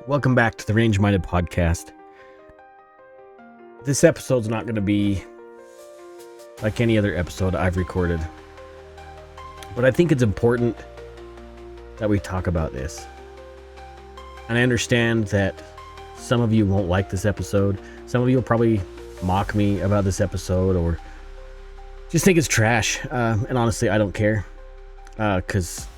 Welcome back to the Range Minded Podcast. This episode's not going to be like any other episode I've recorded, but I think it's important that we talk about this. And I understand that some of you won't like this episode. Some of you will probably mock me about this episode or just think it's trash. And honestly, I don't care because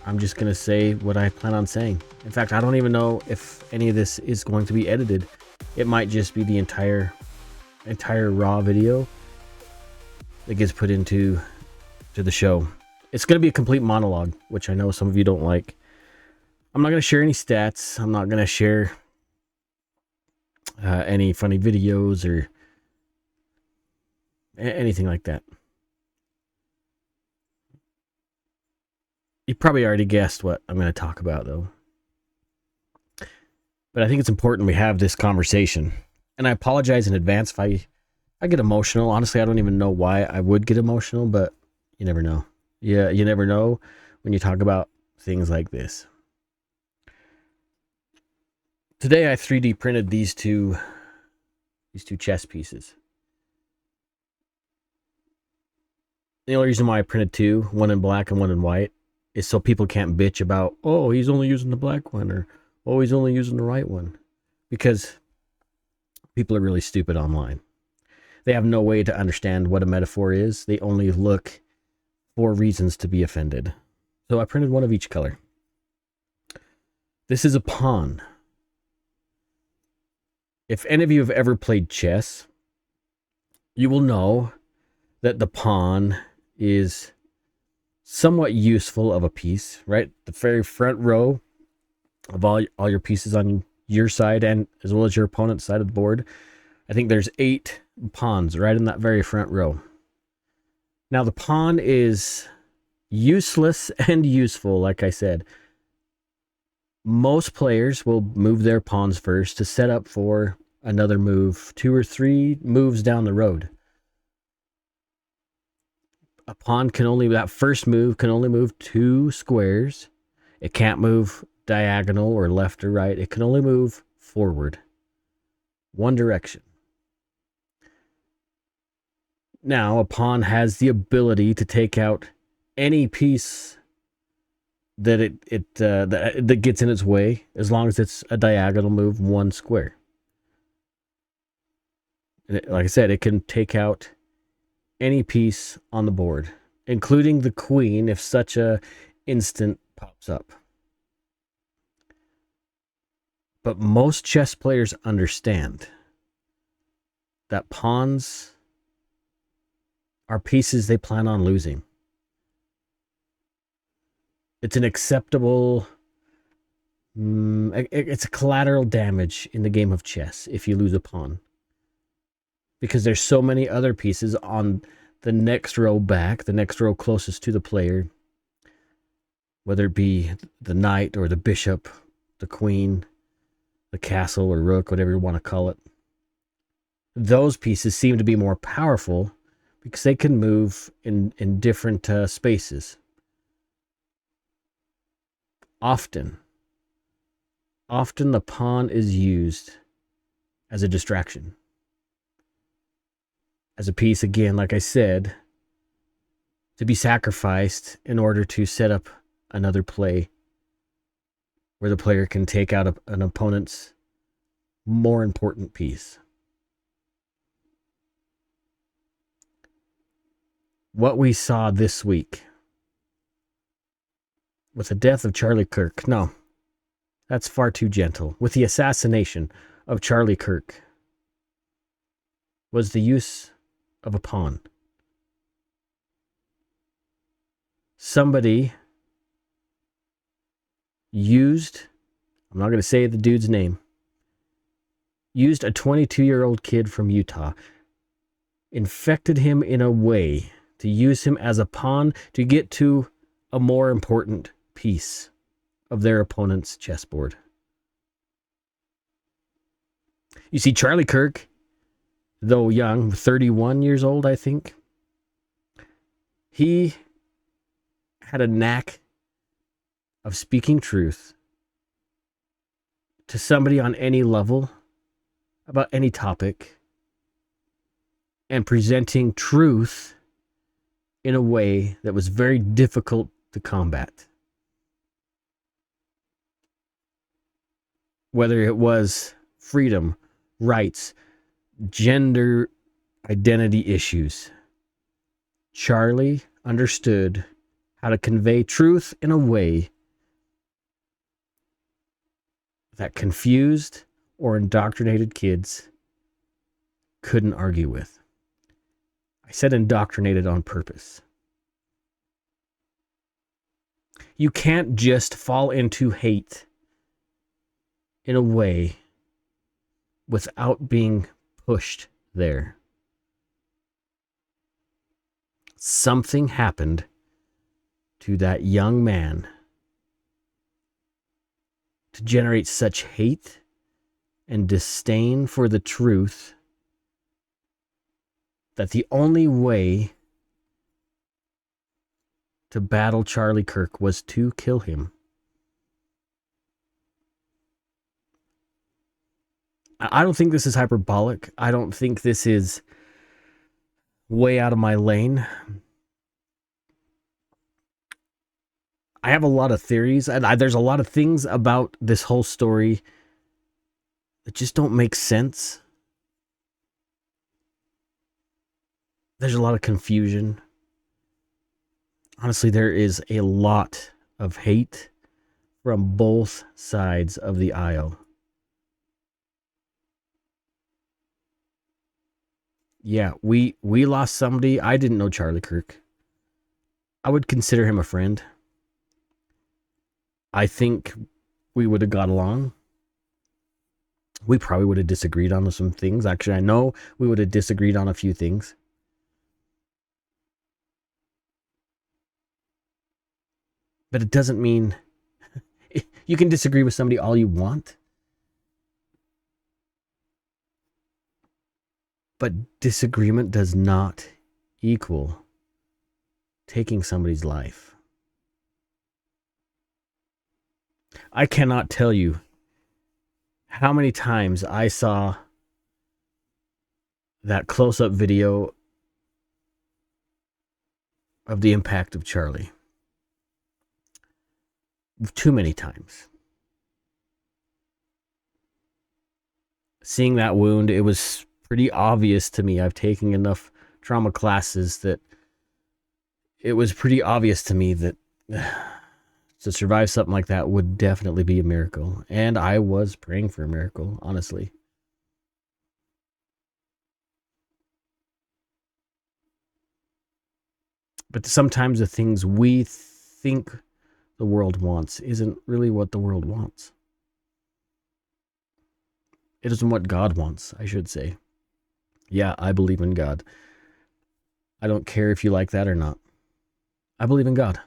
I'm just going to say what I plan on saying. In fact, I don't even know if any of this is going to be edited. It might just be the entire raw video that gets put into the show. It's going to be a complete monologue, which I know some of you don't like. I'm not going to share any stats. I'm not going to share any funny videos or anything like that. You probably already guessed what I'm going to talk about, though. But I think it's important we have this conversation. And I apologize in advance if I get emotional. Honestly, I don't even know why I would get emotional, but you never know. Yeah, you never know when you talk about things like this. Today I 3D printed these two chess pieces. The only reason why I printed two, one in black and one in white, is so people can't bitch about, oh, he's only using the black one, or oh, he's only using the right one. Because people are really stupid online. They have no way to understand what a metaphor is. They only look for reasons to be offended. So I printed one of each color. This is a pawn. If any of you have ever played chess, you will know that the pawn is somewhat useful of a piece, right? The very front row of all your pieces on your side and as well as your opponent's side of the board. I think there's 8 pawns right in that very front row. Now the pawn is useless and useful, like I said. Most players will move their pawns first to set up for another move 2 or 3 moves down the road. A pawn that first move can only move 2 squares. It can't move diagonal or left or right. It can only move forward. One direction. Now, a pawn has the ability to take out any piece that that gets in its way, as long as it's a diagonal move 1 square. And like I said, it can take out any piece on the board, including the queen if such a instant pops up. But most chess players understand that pawns are pieces they plan on losing. It's an acceptable, it's a collateral damage in the game of chess if you lose a pawn. Because there's so many other pieces on the next row back, the next row closest to the player, whether it be the knight or the bishop, the queen, the castle or rook, whatever you want to call it. Those pieces seem to be more powerful because they can move in different spaces. Often the pawn is used as a distraction. As a piece, again, like I said, to be sacrificed in order to set up another play where the player can take out an opponent's more important piece. What we saw this week with the death of Charlie Kirk, no, that's far too gentle. With the assassination of Charlie Kirk was the use of a pawn. Somebody used, I'm not going to say the dude's name, used a 22-year-old kid from Utah, infected him in a way to use him as a pawn to get to a more important piece of their opponent's chessboard. You see, Charlie Kirk, though young, 31 years old, I think, he had a knack of speaking truth to somebody on any level about any topic and presenting truth in a way that was very difficult to combat. Whether it was freedom, rights, gender identity issues, Charlie understood how to convey truth in a way that confused or indoctrinated kids couldn't argue with. I said indoctrinated on purpose. You can't just fall into hate in a way without being pushed there. Something happened to that young man to generate such hate and disdain for the truth that the only way to battle Charlie Kirk was to kill him. I don't think this is hyperbolic. I don't think this is way out of my lane. I have a lot of theories, and there's a lot of things about this whole story that just don't make sense. There's a lot of confusion. Honestly, there is a lot of hate from both sides of the aisle. Yeah, we lost somebody. I didn't know Charlie Kirk. I would consider him a friend. I think we would have got along. We probably would have disagreed on some things. Actually, I know we would have disagreed on a few things. But it doesn't mean you can disagree with somebody all you want. But disagreement does not equal taking somebody's life. I cannot tell you how many times I saw that close-up video of the impact of Charlie. Too many times. Seeing that wound, it was pretty obvious to me. I've taken enough trauma classes that it was pretty obvious to me that to survive something like that would definitely be a miracle. And I was praying for a miracle, honestly. But sometimes the things we think the world wants isn't really what the world wants. It isn't what God wants, I should say. Yeah, I believe in God. I don't care if you like that or not. I believe in God.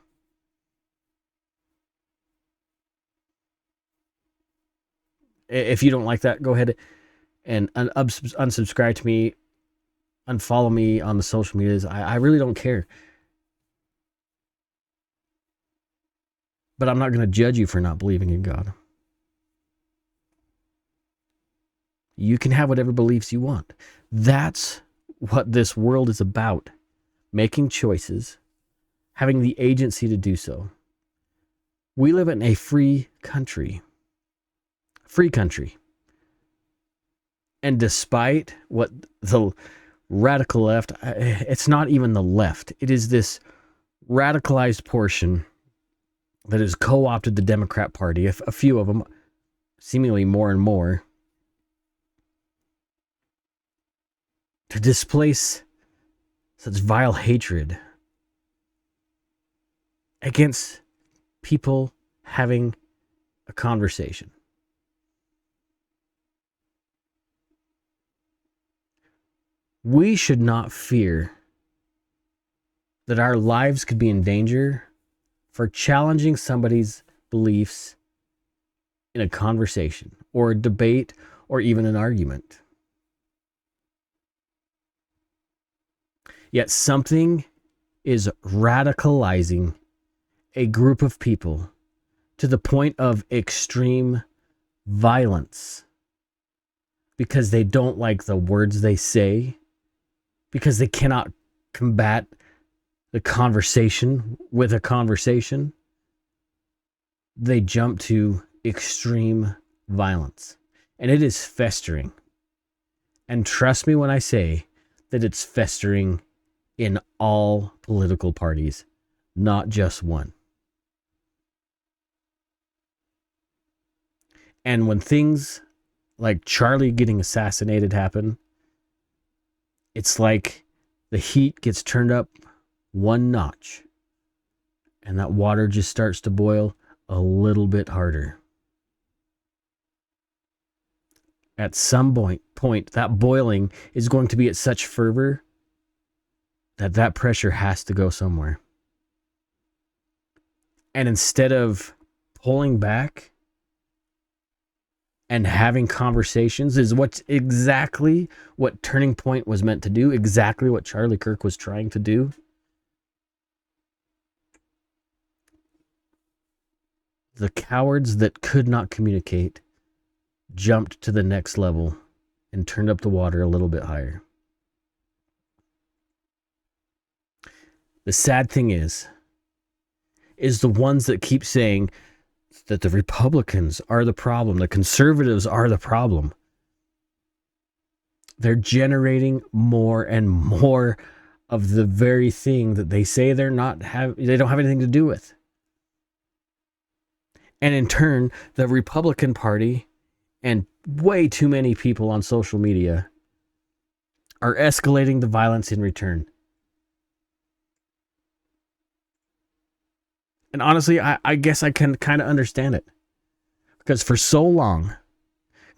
If you don't like that, go ahead and unsubscribe to me, unfollow me on the social medias. I really don't care. But I'm not going to judge you for not believing in God. You can have whatever beliefs you want. That's what this world is about. Making choices, having the agency to do so. We live in a free country. Free country. And despite what the radical left, it's not even the left. It is this radicalized portion that has co-opted the Democrat Party, a few of them, seemingly more and more, to displace such vile hatred against people having a conversation. We should not fear that our lives could be in danger for challenging somebody's beliefs in a conversation or a debate or even an argument. Yet something is radicalizing a group of people to the point of extreme violence because they don't like the words they say, because they cannot combat the conversation with a conversation, they jump to extreme violence. And it is festering. And trust me when I say that it's festering in all political parties, not just one. And when things like Charlie getting assassinated happen, it's like the heat gets turned up one notch and that water just starts to boil a little bit harder. At some point, that boiling is going to be at such fervor that pressure has to go somewhere. And instead of pulling back and having conversations is what's exactly what Turning Point was meant to do, exactly what Charlie Kirk was trying to do. The cowards that could not communicate jumped to the next level and turned up the water a little bit higher. The sad thing is the ones that keep saying that the Republicans are the problem, the conservatives are the problem. They're generating more and more of the very thing that they say they don't have anything to do with. And in turn, the Republican Party and way too many people on social media are escalating the violence in return. And honestly, I guess I can kind of understand it. Because for so long,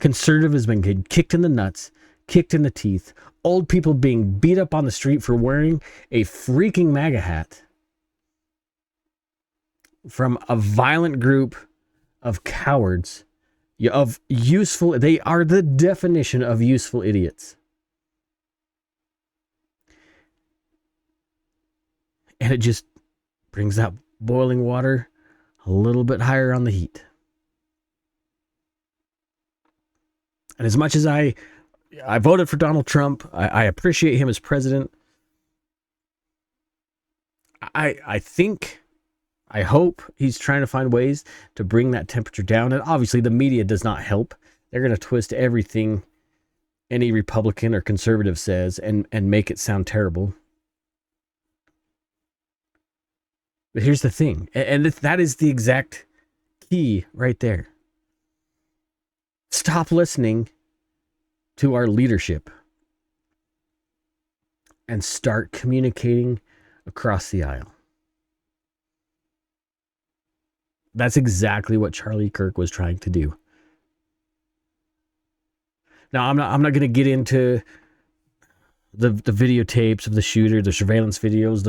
conservative has been getting kicked in the nuts, kicked in the teeth, old people being beat up on the street for wearing a freaking MAGA hat from a violent group of cowards, of useful, they are the definition of useful idiots. And it just brings that boiling water a little bit higher on the heat. And as much as I voted for Donald Trump, I appreciate him as president. I think, I hope he's trying to find ways to bring that temperature down. And obviously the media does not help. They're going to twist everything any Republican or conservative says and make it sound terrible. But here's the thing, and that is the exact key right there. Stop listening to our leadership and start communicating across the aisle. That's exactly what Charlie Kirk was trying to do. Now, I'm not going to get into the videotapes of the shooter, the surveillance videos,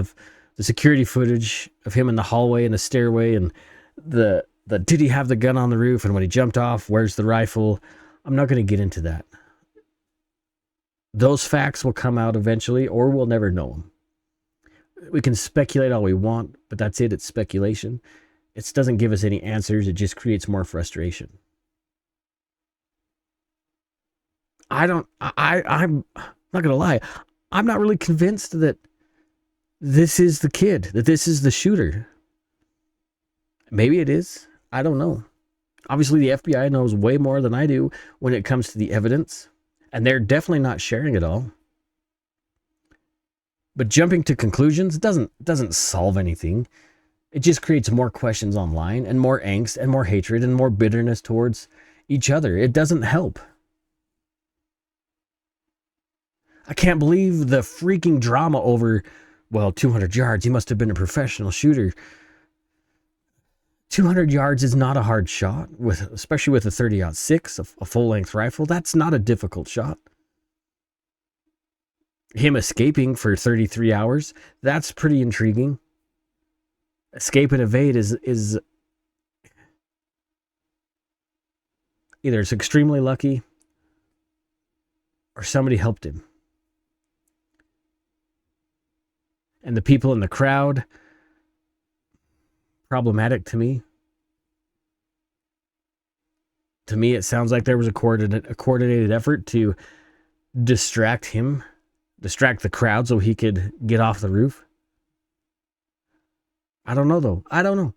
the security footage of him in the hallway and the stairway, and the did he have the gun on the roof, and when he jumped off, where's the rifle? I'm not going to get into that. Those facts will come out eventually, or we'll never know them. We can speculate all we want, but that's it. It's speculation. It doesn't give us any answers. It just creates more frustration. I'm not going to lie. I'm not really convinced that this is the kid, that this is the shooter. Maybe it is. I don't know. Obviously, the FBI knows way more than I do when it comes to the evidence, and they're definitely not sharing it all. But jumping to conclusions doesn't solve anything. It just creates more questions online and more angst and more hatred and more bitterness towards each other. It doesn't help. I can't believe the freaking drama over, 200 yards. He must have been a professional shooter. 200 yards is not a hard shot, especially with a 30-06, a full-length rifle. That's not a difficult shot. Him escaping for 33 hours, that's pretty intriguing. Escape and evade is either it's extremely lucky or somebody helped him. And the people in the crowd, problematic to me. To me, it sounds like there was a coordinated effort to distract the crowd so he could get off the roof. I don't know, though. I don't know.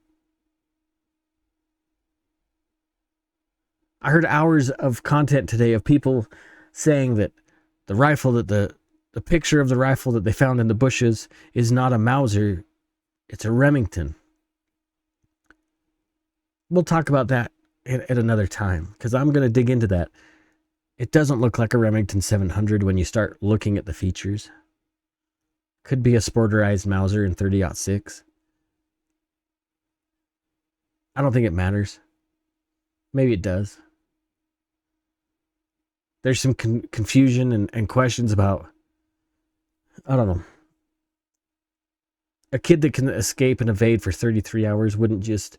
I heard hours of content today of people saying that the rifle that the picture of the rifle that they found in the bushes is not a Mauser, it's a Remington. We'll talk about that at another time, because I'm going to dig into that. It doesn't look like a Remington 700 when you start looking at the features. Could be a sporterized Mauser in 30-06. I don't think it matters. Maybe it does. There's some confusion and questions about, I don't know. A kid that can escape and evade for 33 hours wouldn't just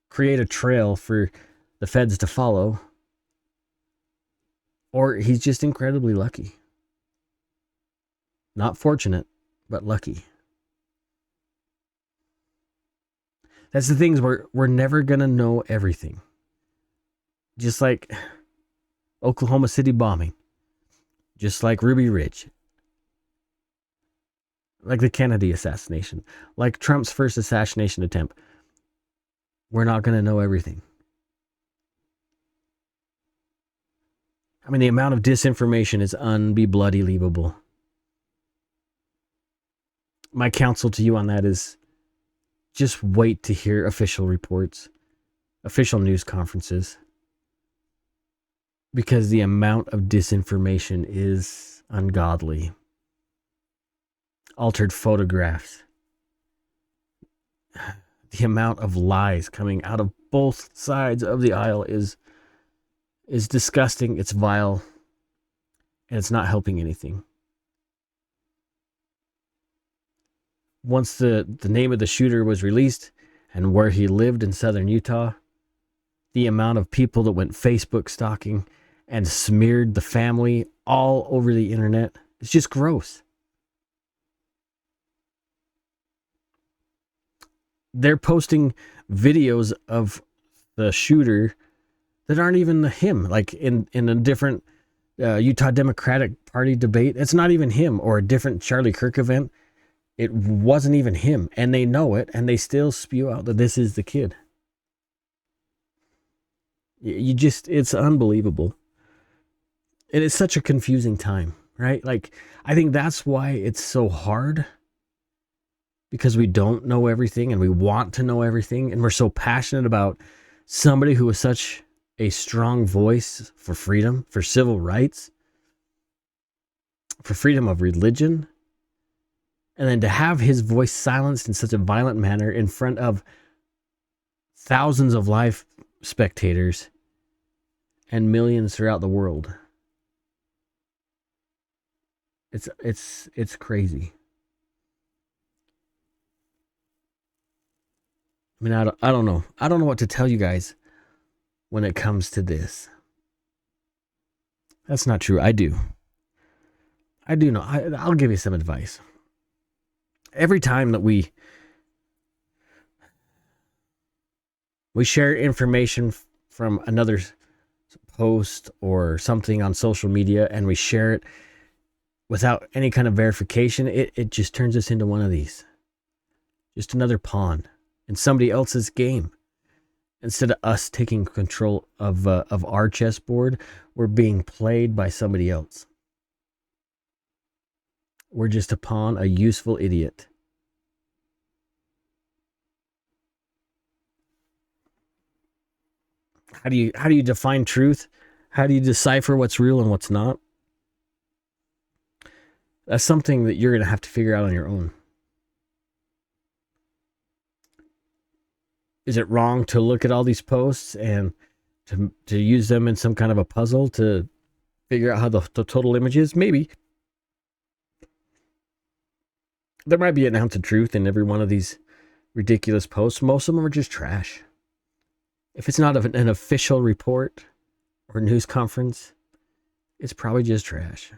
create a trail for the feds to follow. Or he's just incredibly lucky. Not fortunate, but lucky. That's the things we're never going to know everything. Just like Oklahoma City bombing. Just like Ruby Ridge. Like the Kennedy assassination. Like Trump's first assassination attempt. We're not going to know everything. I mean, the amount of disinformation is unbelievable. My counsel to you on that is just wait to hear official reports, official news conferences, because the amount of disinformation is ungodly. Altered photographs. The amount of lies coming out of both sides of the aisle is disgusting, it's vile, and it's not helping anything. Once the name of the shooter was released and where he lived in southern Utah, the amount of people that went Facebook stalking and smeared the family all over the internet, it's just gross. They're posting videos of the shooter that aren't even him, like in a different Utah Democratic Party debate. It's not even him, or a different Charlie Kirk event. It wasn't even him, and they know it, and they still spew out that this is the kid. It's unbelievable. It is such a confusing time, right? Like, I think that's why it's so hard, because we don't know everything, and we want to know everything, and we're so passionate about somebody who is such a strong voice for freedom, for civil rights, for freedom of religion. And then to have his voice silenced in such a violent manner in front of thousands of live spectators and millions throughout the world. It's crazy. I mean, I don't know. I don't know what to tell you guys when it comes to this. That's not true. I do know. I'll give you some advice. Every time that we share information from another post or something on social media, and we share it without any kind of verification, it just turns us into one of these. Just another pawn in somebody else's game. Instead of us taking control of our chessboard, we're being played by somebody else. We're just a pawn, a useful idiot. How do you define truth? How do you decipher what's real and what's not? That's something that you're going to have to figure out on your own. Is it wrong to look at all these posts and to use them in some kind of a puzzle to figure out how the total image is? Maybe. There might be an ounce of truth in every one of these ridiculous posts. Most of them are just trash. If it's not an official report or news conference, it's probably just trash.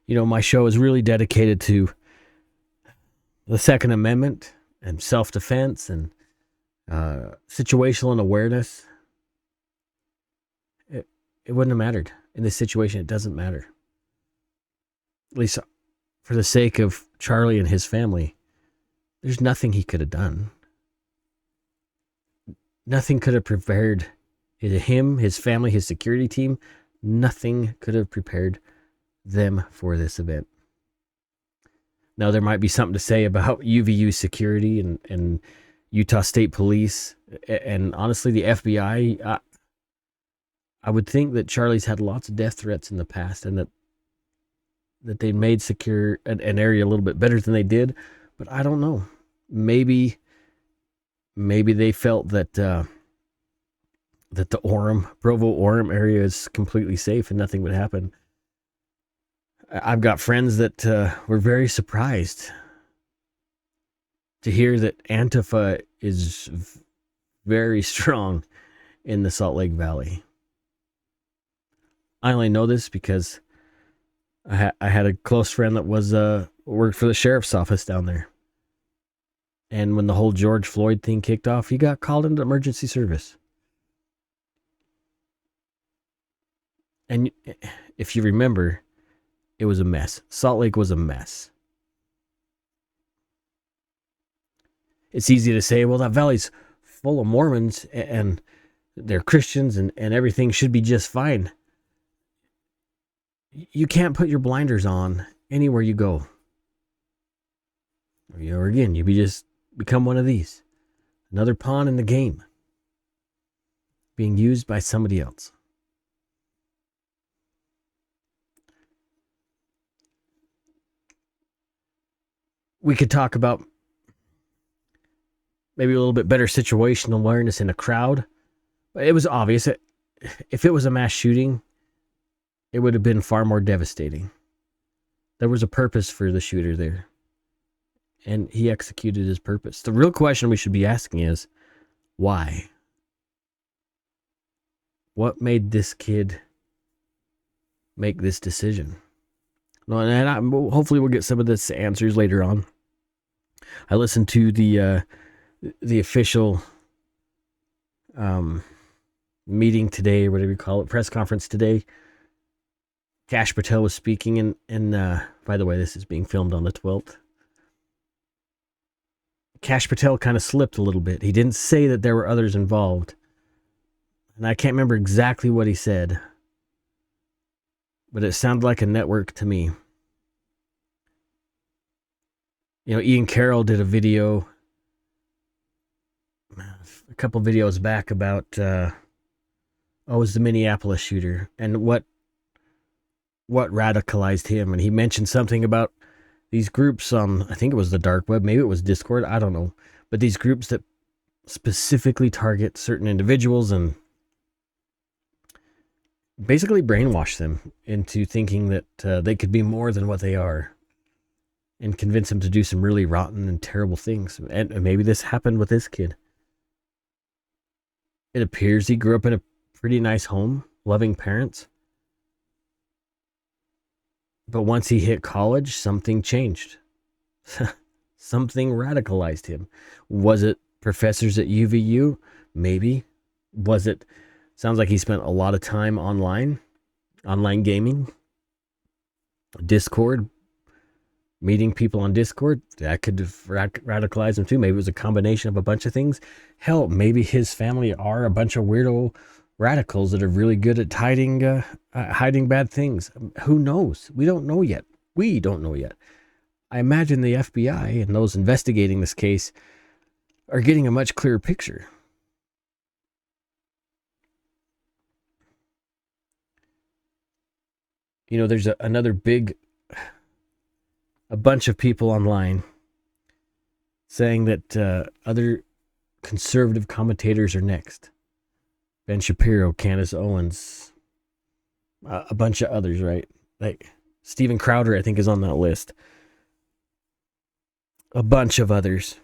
You know, my show is really dedicated to the Second Amendment and self-defense and situational awareness, it wouldn't have mattered. In this situation, it doesn't matter. At least for the sake of Charlie and his family, there's nothing he could have done. Nothing could have prepared him, his family, his security team. Nothing could have prepared them for this event. Now, there might be something to say about UVU security and Utah State Police. And honestly, the FBI, I would think that Charlie's had lots of death threats in the past and that they made secure an area a little bit better than they did. But I don't know. Maybe they felt that the Provo-Orem area is completely safe and nothing would happen. I've got friends that were very surprised to hear that Antifa is very strong in the Salt Lake Valley. I only know this because I had a close friend that was worked for the sheriff's office down there. And when the whole George Floyd thing kicked off, he got called into emergency service. And if you remember, it was a mess. Salt Lake was a mess. It's easy to say, well, that valley's full of Mormons and they're Christians and everything should be just fine. You can't put your blinders on anywhere you go. Or again, you just become one of these. Another pawn in the game. Being used by somebody else. We could talk about maybe a little bit better situational awareness in a crowd. But it was obvious that if it was a mass shooting, it would have been far more devastating. There was a purpose for the shooter there. And he executed his purpose. The real question we should be asking is, why? What made this kid make this decision? And hopefully we'll get some of this answers later on. I listened to the official meeting today, or whatever you call it, press conference today. Kash Patel was speaking, and by the way, this is being filmed on the 12th. Kash Patel kind of slipped a little bit. He didn't say that there were others involved. And I can't remember exactly what he said. But it sounded like a network to me. You know, Ian Carroll did a video a couple videos back about it was the Minneapolis shooter and what radicalized him. And he mentioned something about these groups on, I think it was the dark web, maybe it was Discord, I don't know. But these groups that specifically target certain individuals and basically brainwash them into thinking that they could be more than what they are and convince them to do some really rotten and terrible things. And maybe this happened with this kid. It appears he grew up in a pretty nice home, loving parents. But once he hit college, something changed. Something radicalized him. Was it professors at UVU? Maybe. Was it... Sounds like he spent a lot of time online gaming, Discord, meeting people on Discord. That could have radicalized him too. Maybe it was a combination of a bunch of things. Hell, maybe his family are a bunch of weirdo radicals that are really good at hiding bad things. Who knows? We don't know yet. I imagine the FBI and those investigating this case are getting a much clearer picture. You know, there's a bunch of people online saying that other conservative commentators are next. Ben Shapiro, Candace Owens, a bunch of others, right? Like Steven Crowder, I think, is on that list. A bunch of others.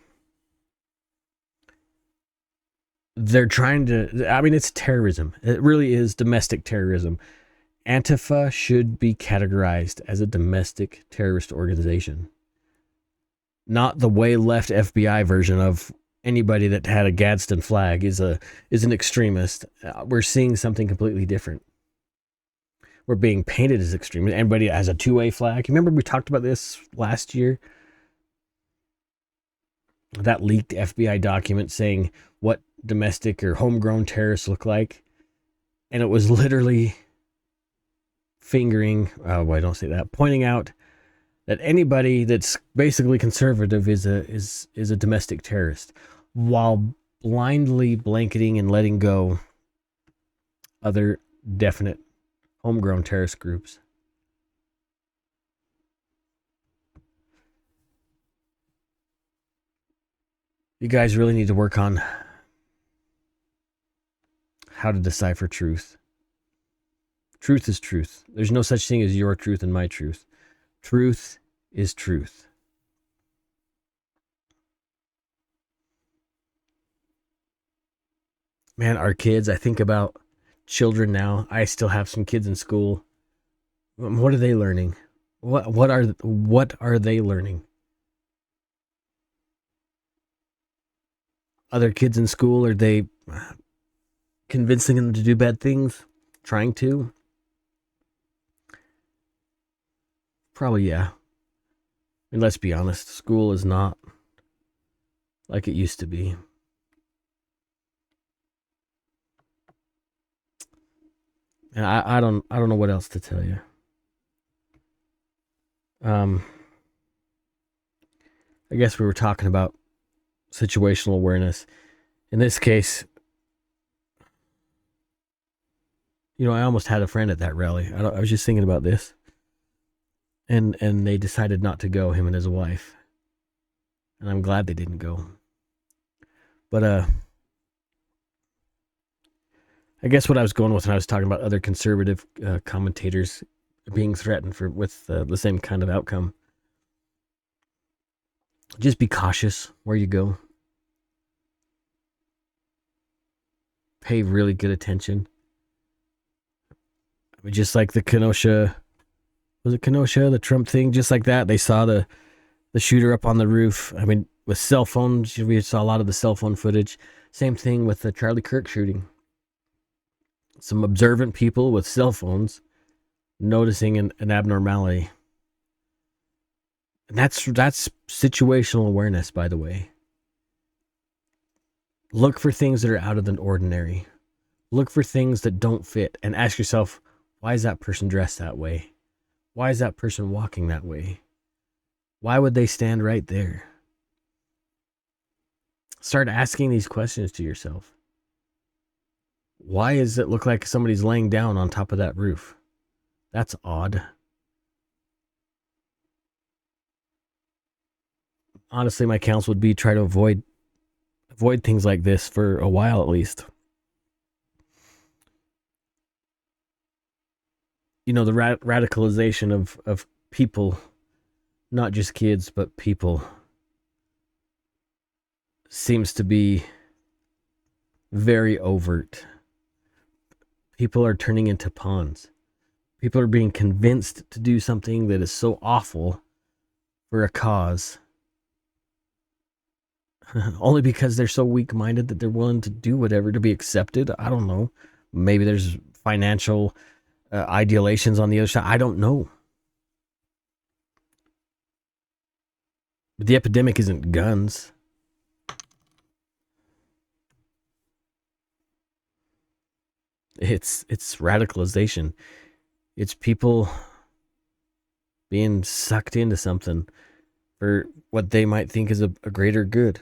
They're trying to, I mean, it's terrorism. It really is domestic terrorism. Antifa should be categorized as a domestic terrorist organization. not the way left FBI version of anybody that had a Gadsden flag is an extremist. We're seeing something completely different. We're being painted as extremists. Anybody has a 2A flag. Remember we talked about this last year? That leaked FBI document saying what domestic or homegrown terrorists look like. And it was literally pointing out that anybody that's basically conservative is a domestic terrorist, while blindly blanketing and letting go other definite homegrown terrorist groups. You guys really need to work on how to decipher truth. Truth is truth. There's no such thing as your truth and my truth. Truth is truth. Man, our kids, I think about children now. I still have some kids in school. What are they learning? What are they learning? Other kids in school, are they convincing them to do bad things? Trying to? Probably, yeah. And let's be honest, school is not like it used to be. And I don't know what else to tell you. I guess we were talking about situational awareness. In this case, I almost had a friend at that rally. I was just thinking about this. And they decided not to go, him and his wife. And I'm glad they didn't go. But I guess what I was going with when I was talking about other conservative commentators being threatened with the same kind of outcome. Just be cautious where you go. Pay really good attention. I mean, just like the Kenosha, the Trump thing, just like that. They saw the shooter up on the roof. I mean, with cell phones, we saw a lot of the cell phone footage. Same thing with the Charlie Kirk shooting. Some observant people with cell phones noticing an abnormality. And that's situational awareness, by the way. Look for things that are out of the ordinary. Look for things that don't fit and ask yourself, why is that person dressed that way? Why is that person walking that way? Why would they stand right there? Start asking these questions to yourself. Why does it look like somebody's laying down on top of that roof? That's odd. Honestly, my counsel would be try to avoid things like this for a while at least. The radicalization of people, not just kids, but people, seems to be very overt. People are turning into pawns. People are being convinced to do something that is so awful for a cause. Only because they're so weak-minded that they're willing to do whatever to be accepted. I don't know. Maybe there's financial idealations on the other side. I don't know. But the epidemic isn't guns. It's radicalization. It's people being sucked into something for what they might think is a greater good,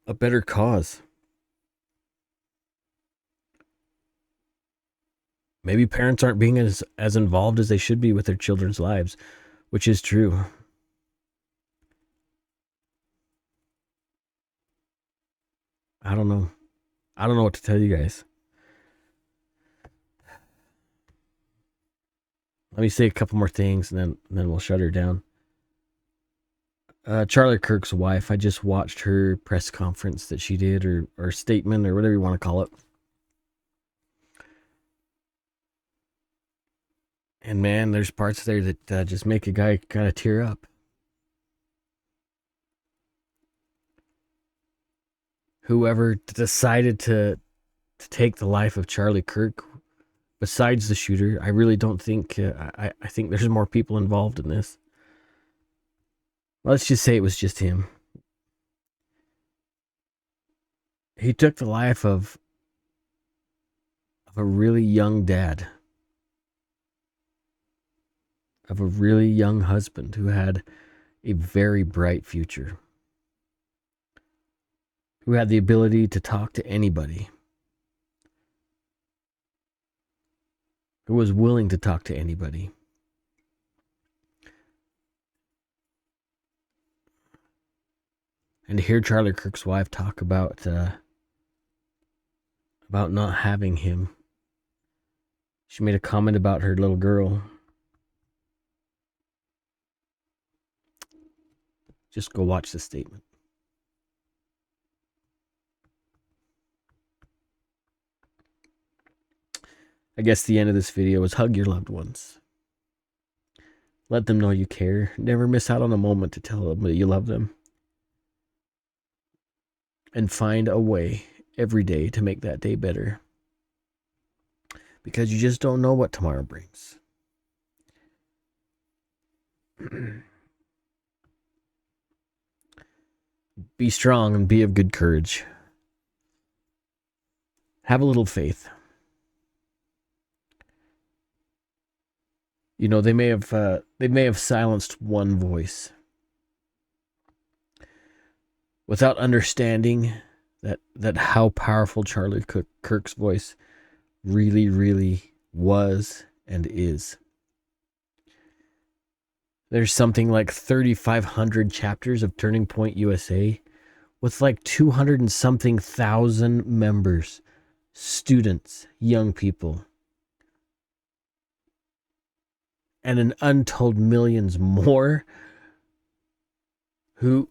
a better cause. Maybe parents aren't being as involved as they should be with their children's lives, which is true. I don't know. I don't know what to tell you guys. Let me say a couple more things and then we'll shut her down. Charlie Kirk's wife, I just watched her press conference that she did, or statement, or whatever you want to call it. And man, there's parts there that just make a guy kind of tear up. whoever decided to take the life of Charlie Kirk, besides the shooter, I really don't think, I think there's more people involved in this. Let's just say it was just him. He took the life of a really young dad, of a really young husband who had a very bright future, who had the ability to talk to anybody, who was willing to talk to anybody. And to hear Charlie Kirk's wife talk about not having him. She made a comment about her little girl. Just go watch the statement. I guess the end of this video is hug your loved ones. Let them know you care. Never miss out on a moment to tell them that you love them. And find a way every day to make that day better. Because you just don't know what tomorrow brings. Be strong and be of good courage. Have a little faith. You know, they may have silenced one voice without understanding that how powerful Charlie Kirk's voice really, really was and is. There's something like 3,500 chapters of Turning Point USA with like 200 and something thousand members, students, young people, and an untold millions more who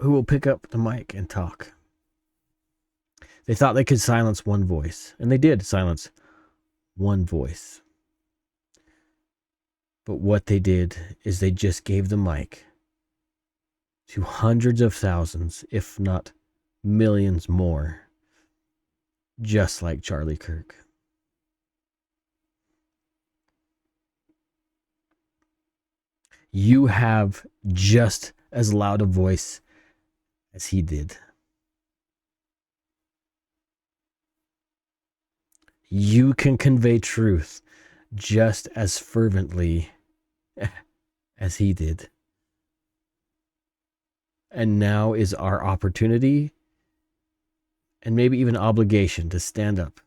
will pick up the mic and talk. They thought they could silence one voice, and they did silence one voice. But what they did is they just gave the mic to hundreds of thousands, if not millions more, just like Charlie Kirk. You have just as loud a voice as he did. You can convey truth just as fervently as he did. And now is our opportunity and maybe even obligation to stand up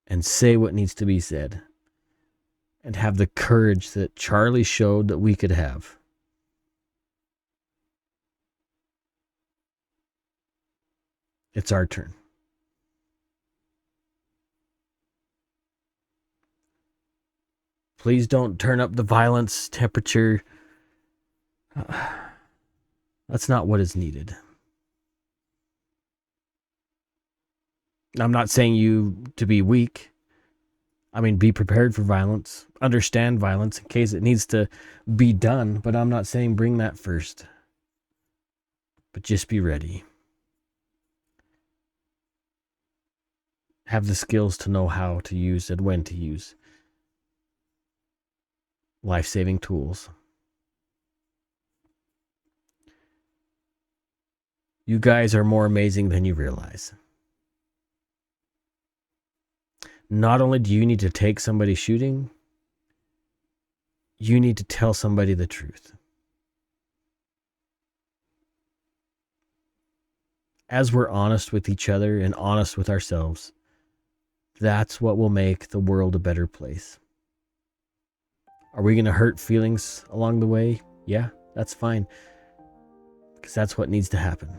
and say what needs to be said and have the courage that Charlie showed that we could have. It's our turn. Please don't turn up the violence temperature. That's not what is needed. I'm not saying you to be weak. I mean, be prepared for violence. Understand violence in case it needs to be done. But I'm not saying bring that first. But just be ready. Have the skills to know how to use and when to use life-saving tools. You guys are more amazing than you realize. Not only do you need to take somebody shooting, you need to tell somebody the truth. As we're honest with each other and honest with ourselves, that's what will make the world a better place. Are we going to hurt feelings along the way? Yeah, that's fine. Because that's what needs to happen.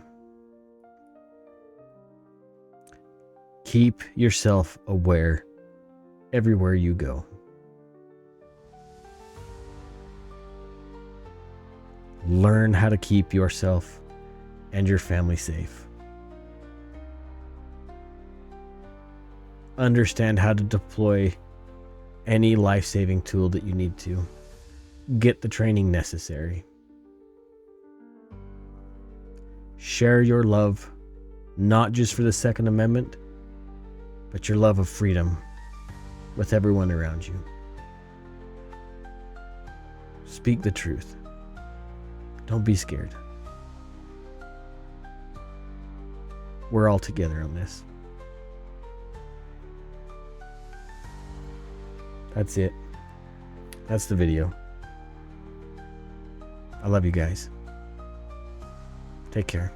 Keep yourself aware everywhere you go. Learn how to keep yourself and your family safe. Understand how to deploy any life-saving tool that you need to. Get the training necessary. Share your love, not just for the Second Amendment, but your love of freedom with everyone around you. Speak the truth. Don't be scared. We're all together on this. That's it. That's the video. I love you guys. Take care.